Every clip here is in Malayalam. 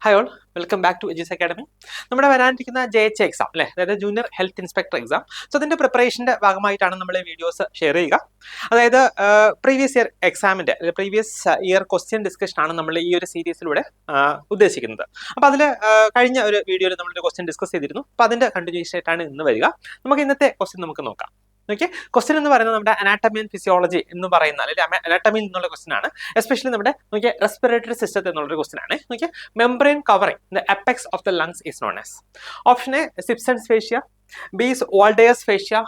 Hi all, welcome back to Aegis Academy. നമ്മുടെ വരാനിരിക്കുന്ന JH എക്സാം അല്ലേ, അതായത് junior health inspector exam. So അതിന്റെ പ്രിപ്പറേഷന്റെ ഭാഗമായിട്ടാണ് നമ്മൾ വീഡിയോസ് ഷെയർ ചെയ്യുക. അതായത് പ്രീവിയസ് ഇയർ എക്സാമിന്റെ പ്രീവിയസ് ഇയർ ക്വസ്റ്റ്യൻ ഡിസ്കഷൻ ആണ് നമ്മൾ ഈ ഒരു സീരീസിലൂടെ ഉദ്ദേശിക്കുന്നത്. അപ്പൊ അതിൽ കഴിഞ്ഞ ഒരു വീഡിയോയിൽ നമ്മളൊരു ക്വസ്റ്റ്യൻ ഡിസ്കസ് ചെയ്തിരുന്നു. അപ്പൊ അതിന്റെ കണ്ടിന്യൂഷൻ ആയിട്ടാണ് ഇന്ന് വരിക. നമുക്ക് ഇന്നത്തെ ക്വസ്റ്റ്യൻ നമുക്ക് നോക്കാം. ഓക്കെ, ക്വസ്റ്റ്യൻ എന്ന് പറയുന്നത് നമ്മുടെ അനാട്ടമി ആൻഡ് ഫിസിയോളജി എന്ന് പറയുന്ന അല്ലെങ്കിൽ അനാട്ടമിയിൽ നിന്നുള്ള ക്വസ്റ്റ്യൻ ആണ്. എസ്പെഷ്യലി നമ്മുടെ നോക്കിയ റെസ്പിറേറ്ററി സിസ്റ്റത്തിൽ നിന്നുള്ള ക്വസ്റ്റ്യൻ ആണ്. നോക്കിയ membrane covering the apex of the lungs is known as. Option A Sibson's fascia, B is Waldeus fascia,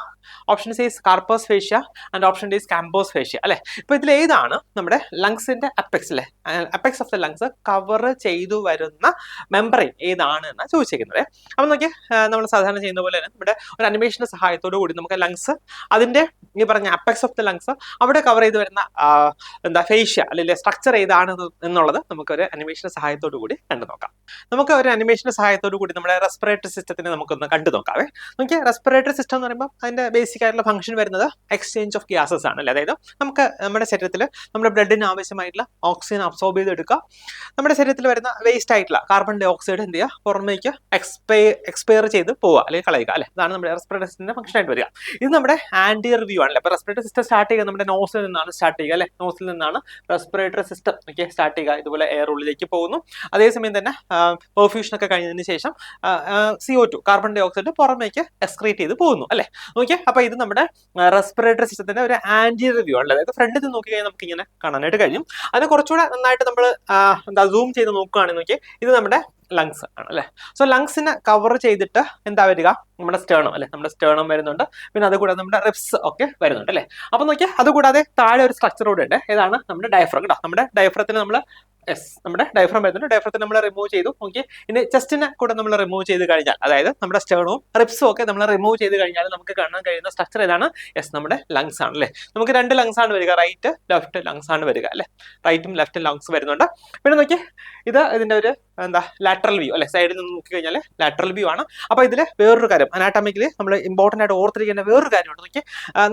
option C is Carpus fascia and option D is Campos fascia അല്ലെ. ഇപ്പൊ ഇതിൽ ഏതാണ് നമ്മുടെ ലങ്സിന്റെ അപെക്സ് അല്ലെ, apex of the lungs cover ചെയ്തു വരുന്ന മെംബ്രെയിൻ ഏതാണ് എന്നാണ് ചോദിച്ചിരിക്കുന്നത്. അപ്പൊ നോക്കിയ നമ്മൾ സാധാരണ ചെയ്യുന്ന പോലെ തന്നെ നമ്മുടെ ഒരു അനിമേഷന്റെ സഹായത്തോടു കൂടി നമുക്ക് ലങ്സ് അതിന്റെ ഈ പറഞ്ഞ അപെക്സ് ഓഫ് ദ ലങ്സ് അവിടെ കവർ ചെയ്ത് വരുന്ന എന്താ ഫേഷ്യ അല്ലെങ്കിൽ സ്ട്രക്ചർ ഏതാണ് എന്നുള്ളത് നമുക്കൊരു അനിമേഷന്റെ സഹായത്തോടു കൂടി കണ്ടു നോക്കാം. നമുക്ക് ഒരു അനിമേഷന്റെ സഹായത്തോടു കൂടി നമ്മുടെ റെസ്പിറേറ്ററി സിസ്റ്റത്തിനെ നമുക്കൊന്ന് കണ്ടു നോക്കാവേ. നമുക്ക് റെസ്പിറേറ്ററി സിസ്റ്റം എന്ന് പറയുമ്പോൾ അതിന്റെ ബേസിക് ആയിട്ടുള്ള ഫംഗ്ഷൻ വരുന്നത് എക്സ്ചേഞ്ച് ഓഫ് ഗ്യാസസ് ആണ്. അതായത് നമുക്ക് നമ്മുടെ ശരീരത്തിൽ നമ്മുടെ ബ്ലഡിന് ആവശ്യമായിട്ടുള്ള ഓക്സിജൻ അബ്സോർബ് ചെയ്തെടുക്കുക, നമ്മുടെ ശരീരത്തിൽ വരുന്ന വേസ്റ്റ് ആയിട്ടുള്ള കാർബൺ ഡൈ ഓക്സൈഡ് എന്ത് ചെയ്യുക പുറമേക്ക് എക്സ്പയർ ചെയ്ത് പോവുക അല്ലെങ്കിൽ കളയുക അല്ലെ. അതാണ് നമ്മുടെ റെസ്പിറേറ്ററി സിസ്റ്റത്തിന്റെ ഫംഗ്ഷൻ ആയിട്ട് വരിക. ഇത് നമ്മുടെ ആന്റിയർ വ്യൂ ആണല്ലേ. അപ്പൊ റെസ്പിറേറ്ററി സിസ്റ്റം സ്റ്റാർട്ട് ചെയ്യുക നമ്മുടെ നോസിൽ നിന്നാണ് സ്റ്റാർട്ട് ചെയ്യുക അല്ലെ. നോസിൽ നിന്നാണ് റെസ്പിറേറ്ററി സിസ്റ്റം ഒക്കെ സ്റ്റാർട്ട് ചെയ്യുക. ഇതുപോലെ എയർ ഉള്ളിലേക്ക് പോകുന്നു. അതേസമയം തന്നെ പെർഫ്യൂഷൻ ഒക്കെ കഴിഞ്ഞതിന് ശേഷം CO2 കാർബൺ ഡൈ ഓക്സൈഡ് പുറമേക്ക് എക്സ്ക്രീറ്റ് ചെയ്ത് പോകുന്നു അല്ലെ. നോക്കിയേ, അപ്പൊ ഇത് നമ്മുടെ റെസ്പിറേറ്ററി സിസ്റ്റത്തിന്റെ ഒരു ആന്റിയർ വ്യൂ ആണ്. അതായത് ഫ്രണ്ടിൽ നിന്ന് നോക്കി കഴിഞ്ഞാൽ നമുക്ക് ഇങ്ങനെ കാണാനായിട്ട് കഴിയും. അതിനെ കുറച്ചുകൂടെ നന്നായിട്ട് നമ്മൾ എന്താ സൂം ചെയ്ത് നോക്കുകയാണെന്ന് നോക്കിയാൽ ഇത് നമ്മുടെ ലങ്സ് ആണ് അല്ലെ. സോ ലങ്സിനെ കവർ ചെയ്തിട്ട് എന്താ വരിക, നമ്മുടെ സ്റ്റേണം അല്ലെ. നമ്മുടെ സ്റ്റേണം വരുന്നുണ്ട്, പിന്നെ അതുകൂടാതെ നമ്മുടെ റിബ്സ് ഒക്കെ വരുന്നുണ്ട് അല്ലെ. അപ്പൊ നോക്കിയാൽ അതുകൂടാതെ താഴെ ഒരു സ്ട്രക്ചർ കൂടെ ഉണ്ട്. ഏതാണ് നമ്മുടെ ഡയഫ്രം കേട്ടോ. നമ്മുടെ ഡയഫ്രത്തിന് നമ്മൾ നമ്മുടെ ഡയഫ്രം വരുന്നുണ്ട്. ഡയഫ്രത്തിന് നമ്മൾ റിമൂവ് ചെയ്തു. ഓക്കെ, ഇനി ചെസ്റ്റിനെ കൂടെ നമ്മൾ റിമൂവ് ചെയ്ത് കഴിഞ്ഞാൽ, അതായത് നമ്മുടെ സ്റ്റേണവും റിബ്സും ഒക്കെ നമ്മൾ റിമൂവ് ചെയ്ത് കഴിഞ്ഞാൽ നമുക്ക് കാണാൻ കഴിയുന്ന സ്ട്രക്ചർ ഏതാണ്? നമ്മുടെ ലങ്സ് ആണ് അല്ലെ. നമുക്ക് രണ്ട് ലങ്സ് ആണ് വരിക, റൈറ്റ് ലെഫ്റ്റ് ലങ്സ് ആണ് വരിക അല്ലെ. റൈറ്റും ലെഫ്റ്റും ലങ്സ് വരുന്നുണ്ട്. പിന്നെ നോക്കി, ഇത് ഇതിന്റെ ഒരു എന്താ ലാറ്ററൽ വ്യൂ അല്ലെ. സൈഡിൽ നിന്ന് നോക്കി കഴിഞ്ഞാൽ ലാറ്ററൽ വ്യൂ ആണ്. അപ്പൊ ഇതില് വേറൊരു കാര്യം അനാട്ടമിക്കലി നമ്മൾ ഇമ്പോർട്ടന്റ് ആയിട്ട് ഓർത്തിരിക്കേണ്ട വേറൊരു കാര്യമുണ്ട്. നോക്കി,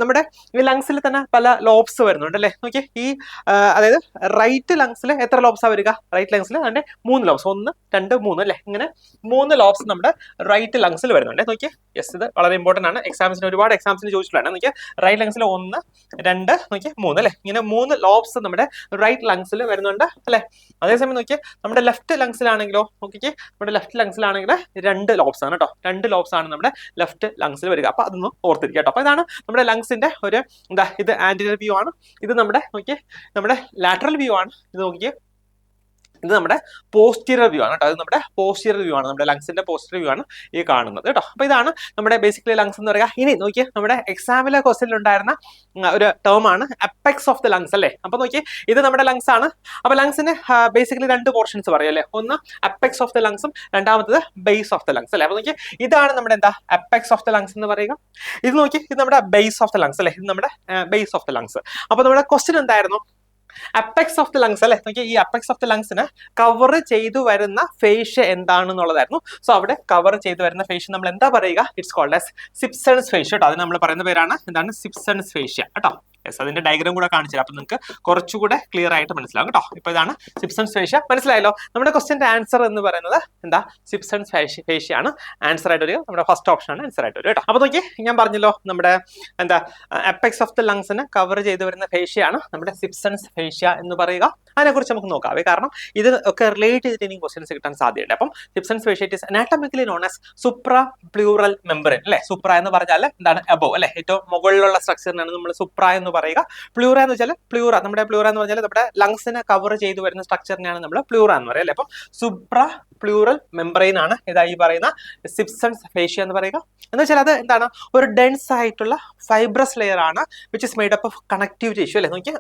നമ്മുടെ ഈ ലങ്സിൽ തന്നെ പല ലോബ്സ് വരുന്നുണ്ട് അല്ലെ. നോക്കി, ഈ അതായത് റൈറ്റ് ലങ്സിൽ എത്ര ലോബ്സ് വരിക? റൈറ്റ് ലങ്സിൽ അതിന്റെ 3 ലോബ്സ്, 1 2 3 അല്ലെ. ഇങ്ങനെ 3 ലോബ്സ് നമ്മുടെ റൈറ്റ് ലങ്സിൽ വരുന്നുണ്ട്. നോക്കിയേ, യെസ്, ഇത് വളരെ ഇമ്പോർട്ടന്റ് ആണ്. എക്സാംസിന് ഒരുപാട് എക്സാംസിന് ചോദിച്ചിട്ടുള്ളതാണ്. നോക്കിയാൽ റൈറ്റ് ലങ്സിൽ 1 2 നോക്കിയാൽ 3 അല്ലെ. ഇങ്ങനെ 3 ലോബ്സ് നമ്മുടെ റൈറ്റ് ലങ്സിൽ വരുന്നുണ്ട് അല്ലെ. അതേസമയം നോക്കിയാൽ നമ്മുടെ ലെഫ്റ്റ് ലങ്സിലാണെങ്കിലോ നോക്കിക്കേ, നമ്മുടെ ലെഫ്റ്റ് ലങ്സിലാണെങ്കിൽ 2 ലോബ്സ് ആണ് കേട്ടോ. 2 ലോബ്സ് ആണ് നമ്മുടെ ലെഫ്റ്റ് ലങ്സിൽ വരിക. അപ്പൊ അതൊന്ന് ഓർത്തിരിക്കുക കേട്ടോ. അപ്പൊ ഇതാണ് നമ്മുടെ ലങ്സിന്റെ ഒരു എന്താ, ഇത് ആന്റിയർ വ്യൂ ആണ്. ഇത് നമ്മുടെ നോക്കിയേ നമ്മുടെ ലാറ്ററൽ വ്യൂ ആണ്. ഇത് നോക്കിയേ, ഇത് നമ്മുടെ പോസ്റ്റീരിയർ വ്യൂ ആണ് കേട്ടോ. അത് നമ്മുടെ പോസ്റ്റീരിയർ വ്യൂ ആണ്, നമ്മുടെ ലങ്സിന്റെ പോസ്റ്റീരിയർ വ്യൂ ആണ് ഈ കാണുന്നത് കേട്ടോ. അപ്പൊ ഇതാണ് നമ്മുടെ ബേസിക്കലി ലങ്സ് എന്ന് പറയുക. ഇനി നോക്കിയേ, നമ്മുടെ എക്സാമിലെ ക്വസ്റ്റ്യനിൽ ഉണ്ടായിരുന്ന ഒരു ടേം ആണ് അപെക്സ് ഓഫ് ദ ലങ്സ് അല്ലേ. അപ്പൊ നോക്കിയേ, ഇത് നമ്മുടെ ലങ്സ് ആണ്. അപ്പൊ ലങ്സിന് ബേസിക്കലി 2 പോർഷൻസ് പറയും അല്ലെ. ഒന്ന് അപെക്സ് ഓഫ് ദ ലങ്സും രണ്ടാമത്തത് ബേസ് ഓഫ് ദ ലങ്സ് അല്ലെ. അപ്പൊ നോക്കിയേ, ഇതാണ് നമ്മുടെ എന്താ അപെക്സ് ഓഫ് ദ ലങ്സ് എന്ന് പറയുക. ഇത് നോക്കിയേ, ഇത് നമ്മുടെ ബേസ് ഓഫ് ദ ലങ്സ് അല്ലെ. ഇത് നമ്മുടെ ബേസ് ഓഫ് ദ ലങ്സ്. അപ്പൊ നമ്മുടെ ക്വസ്റ്റ്യൻ എന്തായിരുന്നു? അപെക്സ് ഓഫ് ദ ലങ്സ് അല്ലെ. നോക്കിയാൽ ഈ അപെക്സ് ഓഫ് ദ ലങ്സിന് കവർ ചെയ്തു വരുന്ന ഫേഷ്യ എന്താണെന്നുള്ളതായിരുന്നു. സോ അവിടെ കവർ ചെയ്തു വരുന്ന ഫേഷ്യ നമ്മൾ എന്താ പറയുക? ഇറ്റ്സ് കോൾഡ് ആസ് സിപ്സൺസ് ഫേഷ്യ കേട്ടോ. അത് നമ്മൾ പറയുന്ന പേരാണ് എന്താണ്? സിപ്സൺസ് ഫേഷ്യ കേട്ടോ. യെസ്, അതിന്റെ ഡയഗ്രാം കൂടെ കാണിച്ചു തരാം. അപ്പൊ നിങ്ങൾക്ക് കുറച്ചുകൂടെ ക്ലിയർ ആയിട്ട് മനസ്സിലാവും കേട്ടോ. ഇപ്പൊ ഇതാണ് സിപ്സൺസ് ഫേഷ്യ. മനസ്സിലായല്ലോ? നമ്മുടെ ക്വസ്റ്റ്യന്റെ ആൻസർ എന്ന് പറയുന്നത് എന്താ? സിപ്സൺസ് ഫേഷ്യ ആണ് ആൻസർ ആയിട്ട് വരിക. നമ്മുടെ ഫസ്റ്റ് ഓപ്ഷൻ ആണ് ആൻസർ ആയിട്ട് വരിക കേട്ടോ. അപ്പൊ നോക്കി, ഞാൻ പറഞ്ഞല്ലോ നമ്മുടെ എന്താ അപെക്സ് ഓഫ് ദ ലങ്സിന് കവർ ചെയ്തു വരുന്ന ഫേഷ്യ ആണ് നമ്മുടെ സിപ്സൺസ് ഫേഷ്യ എന്ന് പറയുക. അതിനെക്കുറിച്ച് നമുക്ക് നോക്കാവേ. കാരണം ഇത് ഒക്കെ റിലേറ്റ് ചെയ്തിട്ട് ഇനി ക്വസ്റ്റ്യൻസ് കിട്ടാൻ സാധ്യതയുണ്ട്. അപ്പം Sibson's fascia it is anatomically known as supra pleural membrane അല്ലെ. സുപ്ര എന്ന് പറഞ്ഞാൽ എന്താണ്? അബോവ് അല്ലെ, ഏറ്റവും മുകളിലുള്ള സ്ട്രക്ചറിനാണ് നമ്മൾ സുപ്ര എന്ന് പറയുക. പ്ലൂറ എന്ന് വെച്ചാൽ നമ്മുടെ പ്ലൂറ എന്ന് പറഞ്ഞാൽ നമ്മുടെ ലങ്സിനെ കവർ ചെയ്തു വരുന്ന സ്ട്രക്ചറിനെയാണ് നമ്മൾ പ്ലൂറ എന്ന് പറയുക അല്ലെ. അപ്പം സുപ്ര പ്ലൂറൽ മെംബ്രെയിൻ ആണ് ഇതായി പറയുന്ന സിപ്സൺസ് ഫേഷ്യ എന്ന് പറയുക. എന്ന് വെച്ചാൽ അത് എന്താണ്? ഒരു ഡെൻസ് ആയിട്ടുള്ള ഫൈബ്രസ് ലെയർ ആണ് which is made up of connective tissue അല്ലെ. നോക്കിയാൽ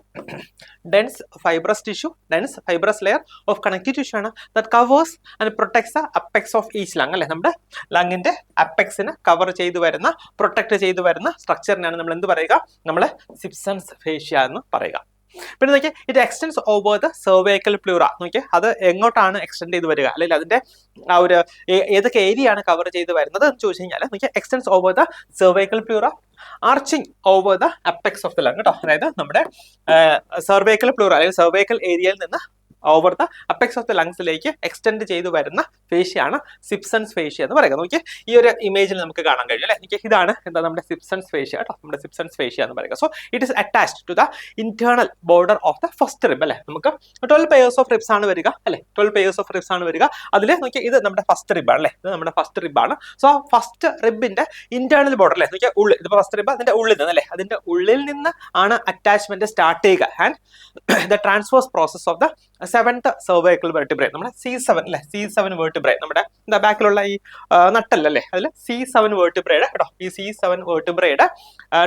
dense fibrous layer of connective tissue ആണ് that covers and protects the apex of each lung അല്ലെ. നമ്മുടെ ലങ്ങിന്റെ അപെക്സിനെ കവർ ചെയ്തു വരുന്ന പ്രൊട്ടക്ട് ചെയ്തു വരുന്ന സ്ട്രക്ചറിനാണ് നമ്മൾ എന്ത് പറയുക? നമ്മൾ സിപ്സൺസ് ഫേഷ്യ എന്ന് പറയുക. പിന്നെ നോക്കിയാൽ it extends over the cervical pleura. നോക്കിയാൽ അത് എങ്ങോട്ടാണ് എക്സ്റ്റെൻഡ് ചെയ്ത് വരിക, അല്ലെങ്കിൽ അതിന്റെ ആ ഒരു ഏതൊക്കെ ഏരിയ ആണ് കവർ ചെയ്ത് വരുന്നത് എന്ന് ചോദിച്ചു കഴിഞ്ഞാൽ നോക്കിയാൽ extends over the cervical pleura arching over the apex of the lung കേട്ടോ. അതായത് നമ്മുടെ സെർവൈക്കൽ പ്ലൂറ അല്ലെങ്കിൽ സെർവൈക്കൽ ഏരിയയിൽ നിന്ന് over the apex of the ലങ്സിലേക്ക് എക്സ്റ്റെൻഡ് ചെയ്ത് വരുന്ന ഫേഷ്യാണ് സിപ്സൺസ് ഫേഷ്യ എന്ന് പറയുന്നത്. നോക്കിയേ ഈ ഒരു ഇമേജിൽ നമുക്ക് കാണാൻ കഴിയും അല്ലെ. ഇതാണ് എന്താ നമ്മുടെ സിപ്സൺസ് ഫേഷ്യ കേട്ടോ, നമ്മുടെ സിപ്സൺസ് ഫേഷ്യ എന്ന് പറയുക. So it is attached to the internal border of the first rib അല്ലെ. നമുക്ക് 12 പെയേഴ്സ് ഓഫ് റിബ്സ് ആണ് വരിക അല്ലെ, 12 പെയേഴ്സ് ഓഫ് റിബ്സ് ആണ് വരിക. അതിൽ നോക്കിയാൽ ഇത് നമ്മുടെ ഫസ്റ്റ് റിബ് ആണ് അല്ലെ, ഇത് നമ്മുടെ ഫസ്റ്റ് റിബ് ആണ്. സോ ഫസ്റ്റ് റിബിന്റെ ഇന്റേണൽ ബോർഡർ അല്ലെ, നോക്കിയാൽ ഉള്ളിൽ, ഇതിപ്പോ ഫസ്റ്റ് റിബ് അതിന്റെ ഉള്ളിൽ നിന്ന് അല്ലെ, അതിന്റെ ഉള്ളിൽ നിന്ന് ആണ് അറ്റാച്ച്മെന്റ് സ്റ്റാർട്ട് ചെയ്യുക. And the transverse process of the 7th cervical vertebrae, നമ്മുടെ C7 അല്ലെ, C7 vertebrae, നമ്മുടെ എന്താ ബാക്കിലുള്ള ഈ നട്ടല്ലേ അതിൽ C7 vertebrae കേട്ടോ, ഈ C7 vertebrae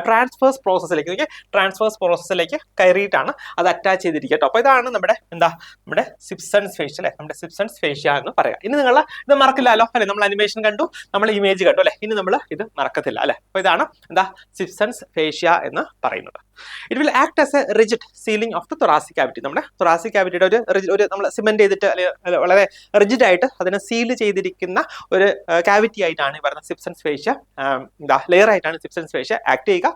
ട്രാൻസ്ഫേഴ്സ് പ്രോസസ്സിലേക്ക് കയറിയിട്ടാണ് അത് അറ്റാച്ച് ചെയ്തിരിക്കുക കേട്ടോ. അപ്പൊ ഇതാണ് നമ്മുടെ എന്താ നമ്മുടെ സിപ്സൺസ് ഫേഷ്യ അല്ലെ, നമ്മുടെ സിപ്സൺസ് ഫേഷ്യ എന്ന് പറയാം. ഇനി നിങ്ങൾ ഇത് മറക്കില്ലല്ലോ അല്ലെ, നമ്മൾ അനിമേഷൻ കണ്ടു, നമ്മൾ ഇമേജ് കണ്ടു അല്ലെ, ഇനി നമ്മൾ ഇത് മറക്കത്തില്ല അല്ലെ. അപ്പൊ ഇതാണ് എന്താ സിപ്സൺസ് ഫേഷ്യ എന്ന് പറയുന്നത്. It will act as a rigid ceiling of the thoracic cavity. നമ്മുടെ thoracic cavityയുടെ ഒരു നമ്മൾ സിമെന്റ് ചെയ്തിട്ട് വളരെ റിജിഡ് ആയിട്ട് അതിനെ സീൽ ചെയ്തിരിക്കുന്ന ഒരു കാവിറ്റി ആയിട്ടാണ് ഈ പറയുന്ന സിപ്സൺസ് ഫേഷ്യ ലെയർ ആയിട്ടാണ് സിപ്സൺസ് ഫേഷ്യ ആക്ട് ചെയ്യുക.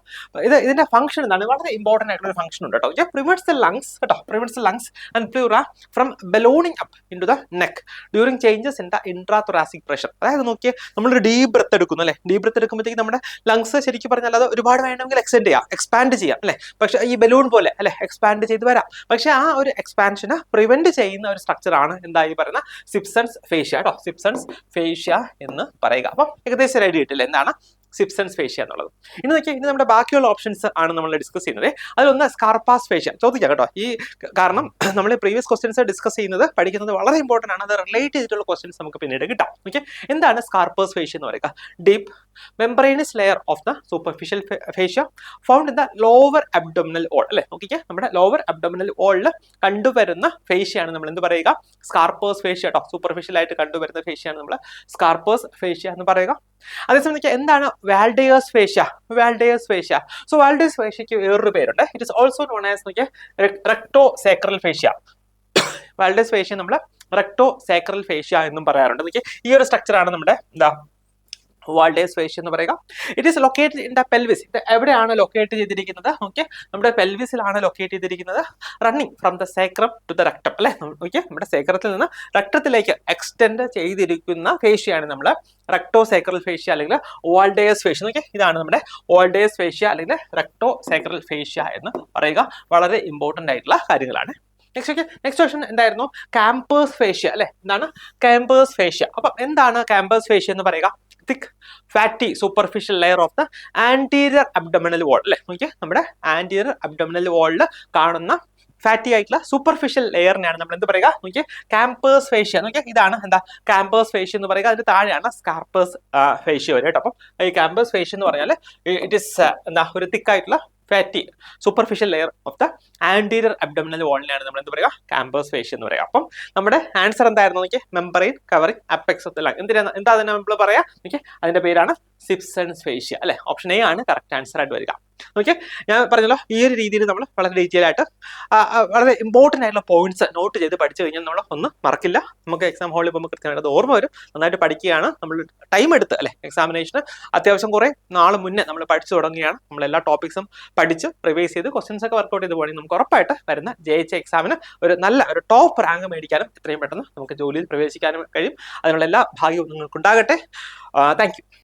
ഇതിന്റെ ഫംഗ്ഷൻ എന്താണ്, വളരെ ഇമ്പോർട്ടന്റ് ആയിട്ടുള്ള ഒരു ഫംഗ്ഷൻ ഉണ്ട് കേട്ടോ. പ്രിവെന്റ്സ് ദ ലങ്സ് കേട്ടോ, prevents the lungs and pleura from ballooning up in to the neck during changes in the intra thoracic pressure. അതായത് നോക്കിയേ നമ്മളൊരു ഡീപ് ബ്രെത്ത് എടുക്കുന്നു അല്ലെ, ഡീപ് ബ്രെത്ത് എടുക്കുമ്പോഴത്തേക്ക് നമ്മുടെ ലങ്സ് ശരിക്കും പറഞ്ഞാൽ അത് ഒരുപാട് വേണമെങ്കിൽ എക്സ്പാൻഡ് ചെയ്യാം അല്ലെ, പക്ഷെ ഈ ബലൂൺ പോലെ അല്ലെ എക്സ്പാൻഡ് ചെയ്ത് വരാം. പക്ഷെ ആ ഒരു എക്സ്പാൻഷന് പ്രിവെന്റ് ചെയ്യുന്ന ഒരു സ്ട്രക്ചർ ആണ് എന്തായി പറയുന്ന സിപ്സൺസ് ഫേഷ്യ കേട്ടോ, സിപ്സൺസ് ഫേഷ്യ എന്ന് പറയുക. അപ്പം ഏകദേശം ഐഡിയ കിട്ടില്ല എന്താണ് സിപ്സൺസ് ഫേഷ്യ എന്നുള്ളത്. ഇനി നോക്കിയാൽ ഇനി നമ്മുടെ ബാക്കിയുള്ള ഓപ്ഷൻസ് ആണ് നമ്മൾ ഡിസ്കസ് ചെയ്യുന്നത്. അതിലൊന്ന് സ്കാർപാസ് ഫേഷ്യ ചോദിക്കാം കേട്ടോ. ഈ കാരണം നമ്മൾ പ്രീവിയസ് ക്വസ്റ്റ്യൻസ് ഡിസ്കസ് ചെയ്യുന്നത് പഠിക്കുന്നത് വളരെ ഇമ്പോർട്ടന്റ് ആണ്. അത് റിലേറ്റ് ചെയ്തിട്ടുള്ള ക്വസ്റ്റ്യൻസ് നമുക്ക് പിന്നീട് കിട്ടാം. ഓക്കെ, എന്താണ് സ്കാർപാസ് ഫേഷ്യ എന്ന് പറയുക? Deep membranous layer of the superficial fascia found in the lower abdominal wall അല്ലെ. നോക്കിക്കേ നമ്മുടെ ലോവർ അബ്ഡോമിനൽ വോളിൽ കണ്ടുവരുന്ന ഫേഷ്യാണ് നമ്മൾ എന്ത് പറയുക? സ്കാർപാസ് ഫേഷ്യ കേട്ടോ. സൂപ്പർഫിഷ്യൽ ആയിട്ട് കണ്ടുവരുന്ന ഫേഷ്യാണ് നമ്മൾ സ്കാർപാസ് ഫേഷ്യ എന്ന് പറയുക. അതേസമയം എന്താണ് Waldeyer's fascia? Waldeyer's fascia, so Waldeyer's ഫേഷ്യയ്ക്ക് വേറൊരു പേരുണ്ട്. It is also known as recto sacral fascia. Waldeyer's fascia നമ്മൾ റെക്ടോ സേക്രൽ ഫേഷ്യ എന്നും പറയാറുണ്ട്. ഈ ഒരു സ്ട്രക്ചർ ആണ് നമ്മുടെ എന്താ വാൽഡേഴ്സ് ഫേഷ്യ എന്ന് പറയുക. It is located in the pelvis. ഇത് എവിടെയാണ് ലൊക്കേറ്റ് ചെയ്തിരിക്കുന്നത്? ഓക്കെ, നമ്മുടെ പെൽവിസിലാണ് ലൊക്കേറ്റ് ചെയ്തിരിക്കുന്നത്. Running from the sacrum to the rectum അല്ലെ. ഓക്കെ, നമ്മുടെ സേക്രത്തിൽ നിന്ന് റെക്ടത്തിലേക്ക് എക്സ്റ്റെൻഡ് ചെയ്തിരിക്കുന്ന ഫേഷ്യയാണ് നമ്മൾ റെക്ടോ സേക്രൽ ഫേഷ്യ അല്ലെങ്കിൽ വാൽഡേഴ്സ് ഫേഷ്യ. ഓക്കെ, ഇതാണ് നമ്മുടെ വാൽഡേഴ്സ് ഫേഷ്യ അല്ലെങ്കിൽ റെക്ടോ സേക്രൽ ഫേഷ്യ എന്ന് പറയുക. വളരെ ഇമ്പോർട്ടന്റ് ആയിട്ടുള്ള കാര്യങ്ങളാണ്. നെക്സ്റ്റ് ക്വസ്റ്റൻ എന്തായിരുന്നു? കാമ്പേഴ്സ് ഫേഷ്യ അല്ലെ. എന്താണ് കാമ്പേഴ്സ് ഫേഷ്യ? അപ്പൊ എന്താണ് കാമ്പേഴ്സ് ഫേഷ്യ എന്ന് പറയുക? Thick fatty superficial layer of the anterior abdominal wall അല്ലെ. നോക്കിയേ നമ്മുടെ ആന്റീരിയർ അബ്ഡോമിനൽ വാളിൽ കാണുന്ന ഫാറ്റി ആയിട്ടുള്ള സൂപ്പർഫിഷ്യൽ ലെയറിനെയാണ് നമ്മൾ എന്ത് പറയുക? നോക്കിയേ കാമ്പേഴ്സ് ഫേഷ്യ. നോക്കിയേ ഇതാണ് എന്താ കാമ്പേഴ്സ് ഫേഷ്യ എന്ന് പറയുക. അതിന് താഴെയാണ് സ്കാർപേഴ്സ് ഫേഷ്യ വരെ കേട്ടോ. അപ്പം ഈ കാമ്പേഴ്സ് ഫേഷ്യ എന്ന് പറഞ്ഞാൽ ഇറ്റ് ഇസ് എന്താ ഒരു തിക്കായിട്ടുള്ള fatty superficial layer of the anterior abdominal വാളിനെയാണ് നമ്മൾ എന്ത് പറയുക? കാമ്പേഴ്സ് ഫേഷ്യ എന്ന് പറയുക. അപ്പം നമ്മുടെ ആൻസർ എന്തായിരുന്നു? നോക്കിയേ membrane covering apex of the lung. എന്താ അതിനെ നമ്മൾ പറയാ? നോക്കിയേ അതിന്റെ പേരാണ് സിപ്സൺസ് ഫേഷ്യ അല്ലെ. ഓപ്ഷൻ എ ആണ് കറക്റ്റ് ആൻസർ ആയിട്ട് വരിക. ഓക്കെ, ഞാൻ പറഞ്ഞല്ലോ ഈ ഒരു രീതിയിൽ നമ്മൾ വളരെ ഡീറ്റെയിൽ ആയിട്ട് വളരെ ഇമ്പോർട്ടന്റ് ആയിട്ടുള്ള പോയിന്റ്സ് നോട്ട് ചെയ്ത് പഠിച്ചു കഴിഞ്ഞാൽ നമ്മൾ ഒന്നും മറക്കില്ല. നമുക്ക് എക്സാം ഹാളിൽ പോകുമ്പോൾ കൃത്യമായിട്ട് അത് ഓർമ്മ വരും. നന്നായിട്ട് പഠിക്കുകയാണ് നമ്മൾ ടൈം എടുത്ത് അല്ലെ. എക്സാമിനേഷന് അത്യാവശ്യം കുറെ നാൾ മുന്നേ നമ്മൾ പഠിച്ചു തുടങ്ങുകയാണ്. നമ്മൾ എല്ലാ ടോപ്പിക്സും പഠിച്ച് റിവൈസ് ചെയ്ത് ക്വസ്റ്റ്യൻസ് ഒക്കെ വർക്ക്ഔട്ട് ചെയ്ത് പോകണമെങ്കിൽ നമുക്ക് ഉറപ്പായിട്ട് വരുന്ന JH എക്സാമിന് ഒരു ടോപ്പ് റാങ്ക് മേടിക്കാനും എത്രയും പെട്ടെന്ന് നമുക്ക് ജോലിയിൽ പ്രവേശിക്കാനും കഴിയും. അതിനുള്ള എല്ലാ ഭാഗ്യവും നിങ്ങൾക്ക് ഉണ്ടാകട്ടെ. Thank you.